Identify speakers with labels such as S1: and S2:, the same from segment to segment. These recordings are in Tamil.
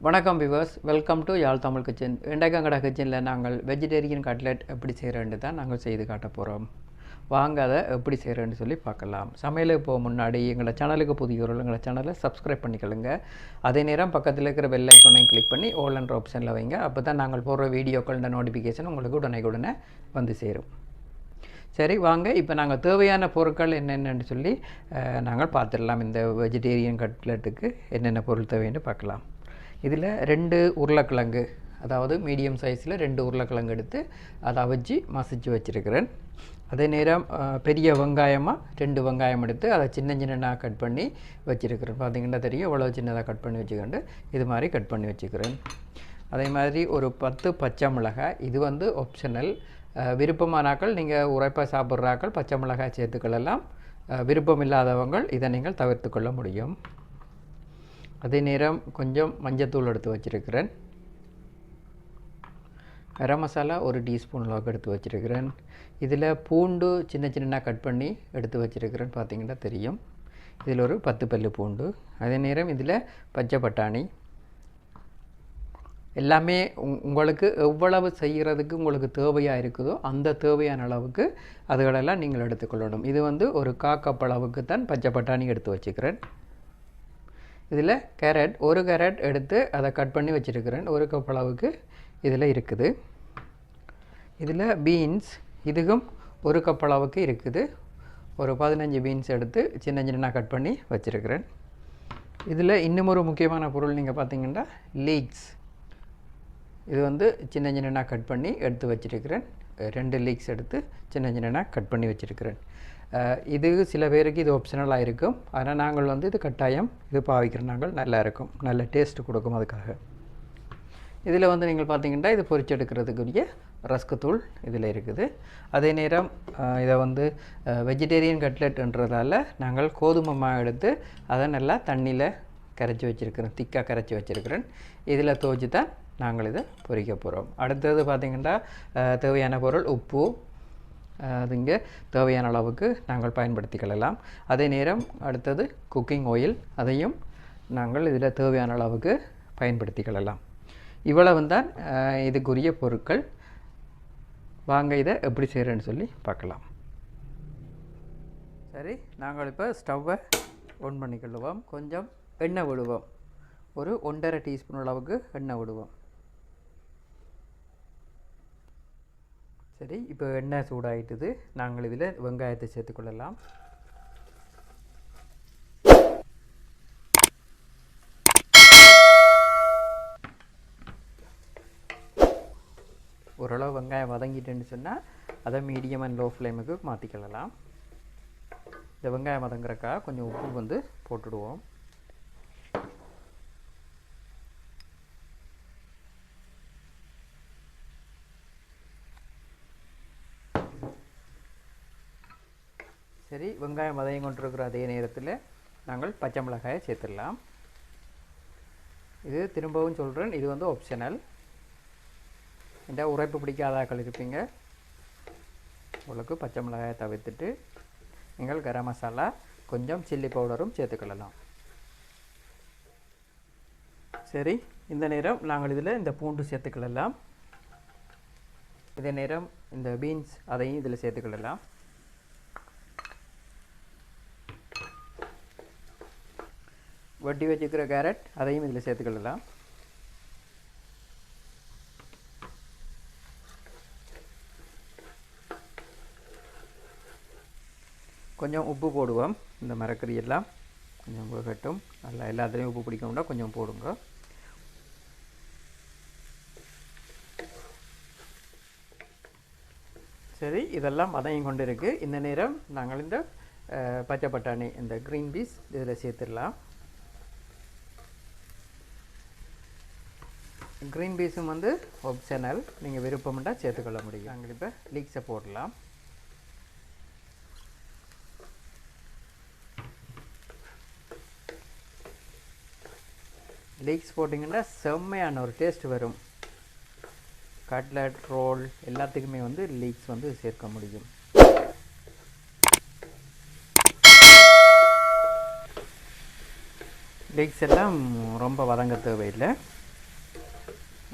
S1: வணக்கம் viewers, welcome to Yaazh Tamil kitchen. வெண்டைக்காங்கடா கிச்சனில் நாங்கள் வெஜிடேரியன் கட்லெட் எப்படி செய்கிறேன்னு தான் நாங்கள் செய்து காட்ட போகிறோம். வாங்க அதை எப்படி செய்கிறேன்னு சொல்லி பார்க்கலாம். சமையலுக்கு போக முன்னாடி எங்களை சேனலுக்கு புதியவர்கள் எங்களை சேனலை சப்ஸ்கிரைப் பண்ணிக்கொள்ளுங்க. அதே நேரம் பக்கத்தில் இருக்கிற பெல் ஐக்கானையும் கிளிக் பண்ணி ஆல் என்ற ஆப்ஷனில் வைங்க. அப்போ தான் நாங்கள் போடுற வீடியோக்கள் நோட்டிஃபிகேஷன் உங்களுக்கு உடனே வந்து சேரும். சரி, வாங்க இப்போ நாங்கள் தேவையான பொருட்கள் என்னென்னு சொல்லி நாங்கள் பார்த்துடலாம். இந்த வெஜிடேரியன் கட்லெட்டுக்கு என்னென்ன பொருள் தேவைன்னு பார்க்கலாம். இதில் 2 உருளைக்கிழங்கு, அதாவது மீடியம் சைஸில் 2 உருளைக்கிழங்கு எடுத்து அதை அவிச்சு மசிச்சு வச்சுருக்கிறேன். அதே நேரம் பெரிய வெங்காயமாக 2 வெங்காயம் எடுத்து அதை சின்ன சின்னதாக கட் பண்ணி வச்சுருக்கிறேன். பார்த்திங்கன்னா தெரியும், இவ்வளோ சின்னதாக கட் பண்ணி வச்சுக்கொண்டு இது மாதிரி கட் பண்ணி வச்சுக்கிறேன். அதே மாதிரி ஒரு 10 பச்சை மிளகாய், இது வந்து ஆப்ஷனல். விருப்பமானாக்கள் நீங்கள் உரைப்பாக சாப்பிட்றாக்கள் பச்சை மிளகாய் சேர்த்துக்கொள்ளலாம். விருப்பம் இல்லாதவங்க இதை நீங்கள் தவிர்த்து கொள்ள முடியும். அதே நேரம் கொஞ்சம் மஞ்சத்தூள் எடுத்து வச்சுருக்கிறேன். கரம் மசாலா 1 டீஸ்பூன் அளவுக்கு எடுத்து வச்சுருக்கிறேன். இதில் பூண்டு சின்ன சின்ன கட் பண்ணி எடுத்து வச்சுருக்கிறேன். பார்த்திங்கன்னா தெரியும், இதில் ஒரு 10 பல்லு பூண்டு. அதே நேரம் இதில் பச்சை பட்டாணி. எல்லாமே உங்களுக்கு எவ்வளவு செய்கிறதுக்கு உங்களுக்கு தேவையாக இருக்குதோ அந்த தேவையான அளவுக்கு அதுகளெல்லாம் நீங்கள் எடுத்துக்கொள்ளணும். இது வந்து ஒரு 1/4 கப் அளவுக்கு தான் பச்சை பட்டாணி எடுத்து வச்சுக்கிறேன். இதில் கேரட், 1 கேரட் எடுத்து அதை கட் பண்ணி வச்சுருக்கிறேன். 1 கப் அளவுக்கு இதில் இருக்குது. இதில் பீன்ஸ், இதுக்கும் 1 கப் அளவுக்கு இருக்குது. ஒரு 15 பீன்ஸ் எடுத்து சின்ன சின்ன கட் பண்ணி வச்சுருக்கிறேன். இதில் இன்னும் ஒரு முக்கியமான பொருள் நீங்கள் பார்த்திங்கன்னா லீக்ஸ். இது வந்து சின்ன சின்ன கட் பண்ணி எடுத்து வச்சுருக்கிறேன். 2 லீக்ஸ் எடுத்து சின்ன சின்ன கட் பண்ணி வச்சுருக்கிறேன். இது சில பேருக்கு இது ஆப்ஷனலாக இருக்கும். ஆனால் நாங்கள் வந்து இது கட்டாயம் இது பாவிக்கிற நாங்கள் நல்லா இருக்கும், நல்ல டேஸ்ட்டு கொடுக்கும். அதுக்காக இதில் வந்து நீங்கள் பார்த்திங்கன்னா இது பொரிச்சு எடுக்கிறதுக்குரிய ரஸ்க்கு தூள் இதில் இருக்குது. அதே நேரம் இதை வந்து வெஜிடேரியன் கட்லெட்ன்றதால நாங்கள் கோதுமை மாவு எடுத்து அதை நல்லா தண்ணியில் கரைச்சி வச்சுருக்கிறேன், திக்காக கரைச்சி வச்சுருக்கிறேன். இதில் துவச்சி தான் நாங்கள் இதை பொரிக்க போகிறோம். அடுத்தது பார்த்திங்கன்னா தேவையான பொருள் உப்பு, அது இங்கே தேவையான அளவுக்கு நாங்கள் பயன்படுத்திக்கொள்ளலாம். அதே நேரம் அடுத்தது குக்கிங் ஆயில், அதையும் நாங்கள் இதில் தேவையான அளவுக்கு பயன்படுத்திக்கொள்ளலாம். இவ்வளவு தான் இதுக்குரிய பொருட்கள். வாங்க இதை எப்படி செய்கிறேன்னு சொல்லி பார்க்கலாம். சரி, நாங்கள் இப்போ ஸ்டவ்வை ஆன் பண்ணிக்கொள்ளுவோம். கொஞ்சம் எண்ணெய் விடுவோம். ஒரு 1.5 டீஸ்பூன் அளவுக்கு எண்ணெய் விடுவோம். சரி, இப்போ எண்ணெய் சூடாகிட்டுது. நாங்கள் இதில் வெங்காயத்தை சேர்த்துக்கொள்ளலாம். ஓரளவு வெங்காயம் வதங்கிட்டுன்னு சொன்னால் அதை மீடியம் அண்ட் லோ ஃப்ளேமுக்கு மாற்றிக்கொள்ளலாம். இந்த வெங்காயம் வதங்குறக்காக கொஞ்சம் உப்பு வந்து போட்டுடுவோம். சரி, வெங்காயம் வதங்கி கொண்டிருக்கிற அதே நேரத்தில் நாங்கள் பச்சை மிளகாயை சேர்த்துடலாம். இது திரும்பவும் சொல்கிறேன், இது வந்து ஆப்ஷனல். இந்த உரைப்பு பிடிக்காதாக்கள் இருப்பீங்க, உங்களுக்கு பச்சை மிளகாயை தவிர்த்துட்டு நீங்கள் கரம் மசாலா கொஞ்சம் சில்லி பவுடரும் சேர்த்துக்கொள்ளலாம். சரி, இந்த நேரம் நாங்கள் இதில் இந்த பூண்டு சேர்த்துக்கொள்ளலாம். இதே நேரம் இந்த பீன்ஸ் அதையும் இதில் சேர்த்துக்கொள்ளலாம். வெட்டி வச்சுக்கிற கேரட் அதையும் இதில் சேர்த்துக்கொள்ளலாம். கொஞ்சம் உப்பு போடுவோம். இந்த மரக்கறி எல்லாம் கொஞ்சம் வேகட்டும். நல்லா எல்லாத்துலேயும் உப்பு பிடிக்கணும்னா கொஞ்சம் போடுங்க. சரி, இதெல்லாம் வதங்கி கொண்டு இருக்குது. இந்த நேரம் நாங்கள் இந்த பச்சை பட்டாணி, இந்த க்ரீன் பீஸ் இதில் சேர்த்துடலாம். க்ரீன் பீஸும் வந்து ஆப்ஷனல், நீங்கள் விருப்பம்னா சேர்த்துக்கொள்ள முடியும். நாங்கள் இப்போ லீக்ஸை போடலாம். லீக்ஸ் போட்டிங்கன்னா செம்மையான ஒரு டேஸ்ட் வரும். கட்லட், ரோல் எல்லாத்துக்குமே வந்து லீக்ஸ் வந்து சேர்க்க முடியும். லீக்ஸ் எல்லாம் ரொம்ப வதங்க தேவையில்லை.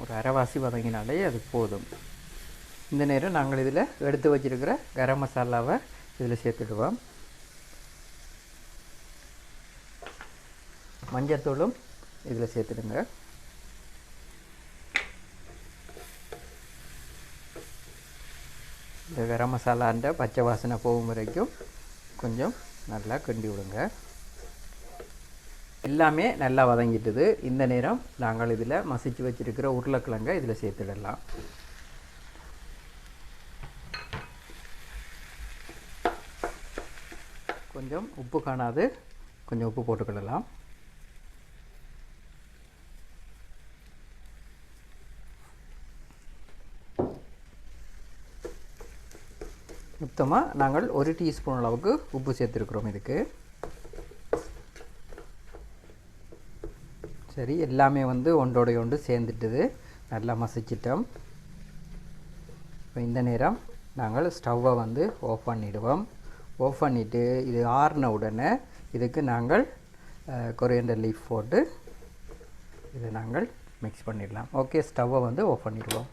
S1: ஒரு அரைவாசி வதங்கினாலே அது போதும். இந்த நேரம் நாங்கள் இதில் எடுத்து வச்சிருக்கிற கரம் மசாலாவை இதில் சேர்த்துடுவோம். மஞ்சத்தூளும் இதில் சேர்த்துடுங்க. இந்த கரம் மசாலான்ற பச்சை வாசனை போகும் வரைக்கும் கொஞ்சம் நல்லா கிண்டி விடுங்க. எல்லாமே நல்லா வதங்கிட்டுது. இந்த நேரம் நாங்கள் இதில் மசிச்சு வச்சுருக்கிற உருளைக்கிழங்கை இதில் சேர்த்துடலாம். கொஞ்சம் உப்பு காணாது, கொஞ்சம் உப்பு போட்டுக்கிடலாம். மொத்தமாக நாங்கள் 1 டீஸ்பூன் அளவுக்கு உப்பு சேர்த்துருக்குறோம் இதுக்கு. சரி, எல்லாமே வந்து ஒன்றோடைய ஒன்று சேர்ந்துட்டுது, நல்லா மசிச்சிட்டோம். இப்போ இந்த நேரம் நாங்கள் ஸ்டவ்வை வந்து ஆஃப் பண்ணிவிடுவோம். ஆஃப் பண்ணிவிட்டு இது ஆறின உடனே இதுக்கு நாங்கள் கொரியண்டர் லீஃப் போட்டு இதை நாங்கள் மிக்ஸ் பண்ணிடலாம். ஓகே, ஸ்டவ்வை வந்து ஆஃப் பண்ணிடுவோம்.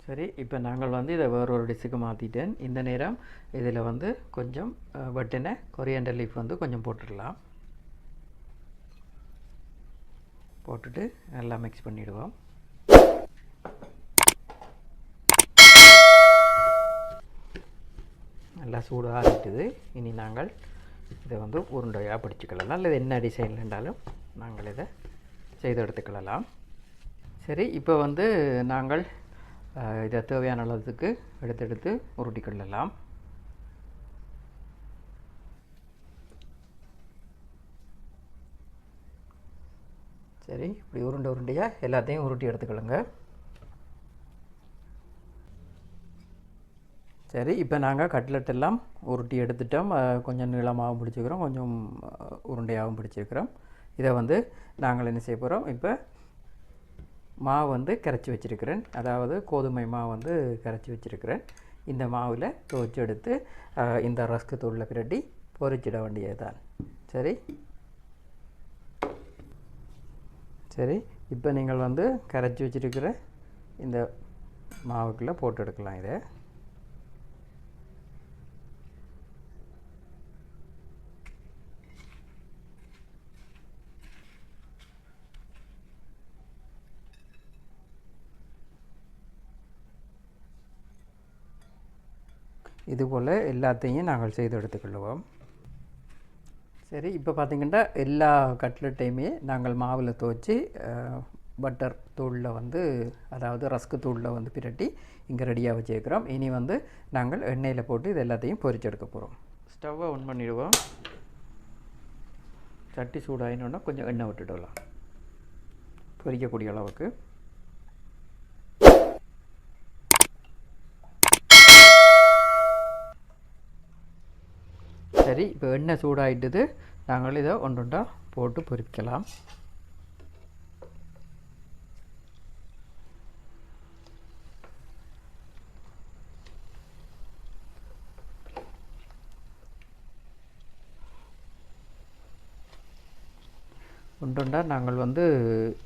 S1: சரி, இப்போ நாங்கள் வந்து இதை வேறொரு டிஷ்ஷுக்கு மாற்றிட்டேன். இந்த நேரம் இதில் வந்து கொஞ்சம் வெட்டின கொரியண்டர் லீஃப் வந்து கொஞ்சம் போட்டுடலாம். போட்டுட்டு நல்லா மிக்ஸ் பண்ணிவிடுவோம். நல்லா சூடு ஆறிட்டுது. இனி நாங்கள் இதை வந்து உருண்டையாக பிடிச்சிக்கலாம், அல்லது என்ன டிசைனில் இருந்தாலும் நாங்கள் இதை செய்து எடுத்துக்கலாம். சரி, இப்போ வந்து நாங்கள் இதை தேவையான அளவுக்கு எடுத்து உருட்டிக்கொள்ளலாம். சரி, இப்படி உருண்டையாக எல்லாத்தையும் உருட்டி எடுத்துக்கொள்ளுங்க. சரி, இப்போ நாங்கள் கட்லெட் எல்லாம் உருட்டி எடுத்துட்டோம். கொஞ்சம் நீளமாகவும் பிடிச்சிக்கிறோம், கொஞ்சம் உருண்டையாகவும் பிடிச்சிருக்கிறோம். இதை வந்து நாங்கள் என்ன செய்ய போகிறோம், இப்போ மாவு வந்து கரைச்சி வச்சுருக்கிறேன். அதாவது கோதுமை மாவு வந்து கரைச்சி வச்சுருக்கிறேன். இந்த மாவில் துவச்சி எடுத்து இந்த ரஸ்க்கு தூளில் பிரட்டி பொரிச்சிட வேண்டியது தான். சரி சரி, இப்போ நீங்கள் வந்து கரைச்சி வச்சுருக்கிற இந்த மாவுக்குள்ளே போட்டு எடுக்கலாம். இதை இதுபோல் எல்லாத்தையும் நாங்கள் செய்து எடுத்துக்கொள்வோம். சரி, இப்போ பார்த்திங்கன்னா எல்லா கட்லெட்டையுமே நாங்கள் மாவில் துவச்சி பட்டர் தூளில் வந்து, அதாவது ரஸ்க்கு தூளில் வந்து பிரட்டி இங்கே ரெடியாக வச்சுருக்கிறோம். இனி வந்து நாங்கள் எண்ணெயில் போட்டு இது எல்லாத்தையும் பொரிச்செடுக்க போகிறோம். ஸ்டவ்வை ஆன் பண்ணிவிடுவோம். சட்டி சூடாயினோன்னா கொஞ்சம் எண்ணெய் விட்டுடலாம் பொரிக்கக்கூடிய அளவுக்கு. சரி, இப்போ எண்ணெய் சூடாகிட்டுது. நாங்கள் இதை ஒன்றொண்டா போட்டு பொரிக்கலாம். ஒன்றொண்டா நாங்கள் வந்து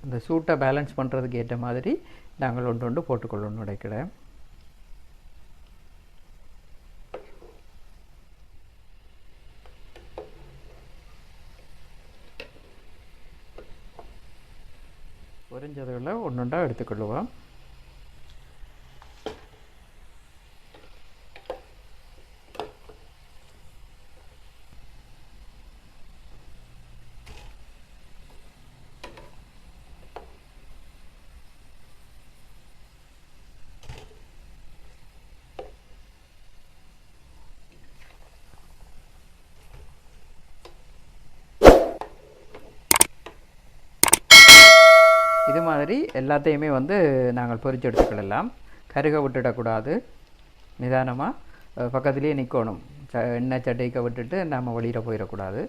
S1: இந்த சூட்டை பேலன்ஸ் பண்ணுறதுக்கு ஏற்ற மாதிரி நாங்கள் ஒன்றொண்டு போட்டுக்கொள்ளணும் உடைக்கிறேன். பொரிஞ்சதுகளை ஒன்றொண்டா எடுத்துக்கொள்ளுவோம். இது மாதிரி எல்லாத்தையுமே வந்து நாங்கள் பொரிச்சு எடுத்துக்கிடலாம். கருக விட்டுடக்கூடாது, நிதானமாக பக்கத்துலேயே நிற்கணும். எண்ணெய் சட்டிக்க விட்டுட்டு நம்ம வெளியில் போயிடக்கூடாது.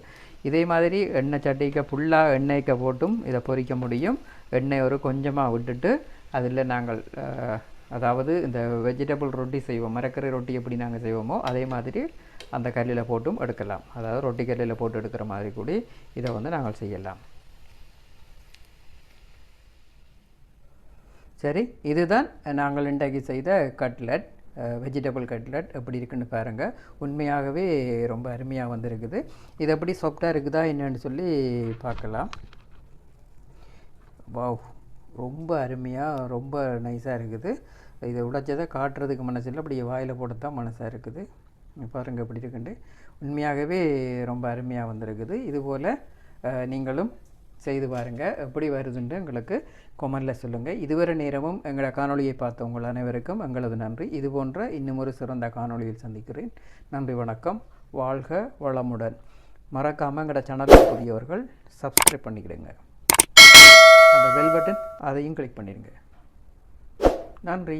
S1: இதே மாதிரி எண்ணெய் சட்டிக்க ஃபுல்லாக எண்ணெய்க்க போட்டும் இதை பொரிக்க முடியும். எண்ணெய் ஒரு கொஞ்சமாக விட்டுட்டு அதில் நாங்கள் அதாவது இந்த வெஜிடபிள் ரொட்டி செய்வோம், மரக்கறி ரொட்டி எப்படி நாங்கள் செய்வோமோ அதே மாதிரி அந்த கல்லில் போட்டும் எடுக்கலாம். அதாவது ரொட்டி கல்லில் போட்டு எடுக்கிற மாதிரி கூட இதை வந்து நாங்கள் செய்யலாம். சரி, இதுதான் நாங்கள் இன்றைக்கு செய்த கட்லட், வெஜிடபிள் கட்லட். எப்படி இருக்குன்னு பாருங்கள். உண்மையாகவே ரொம்ப அருமையாக வந்திருக்குது. இது எப்படி சாஃப்டாக இருக்குதா என்னன்னு சொல்லி பார்க்கலாம். வாவ், ரொம்ப அருமையாக ரொம்ப நைஸாக இருக்குது. இதை உடைச்சதை காட்டுறதுக்கு மனசு இல்லை, அப்படி வாயில் போட்டு தான் மனசாக இருக்குது. பாருங்கள் எப்படி இருக்குண்டு. உண்மையாகவே ரொம்ப அருமையாக வந்திருக்குது. இதுபோல் நீங்களும் செய்து பாருங்கள். எப்படி வருதுன்னு எங்களுக்கு கொமெண்டில் சொல்லுங்கள். இதுவரை நேரமும் எங்களோட காணொலியை பார்த்த உங்கள் அனைவருக்கும் எங்களது நன்றி. இது போன்ற இன்னும் ஒரு சிறந்த காணொலியில் சந்திக்கிறேன். நன்றி, வணக்கம். வாழ்க வளமுடன். மறக்காமல் எங்களோட சேனலில் புதியவர்கள் சப்ஸ்கிரைப் பண்ணிக்கிடுங்க. அந்த பெல் பட்டன் அதையும் கிளிக் பண்ணிடுங்க. நன்றி.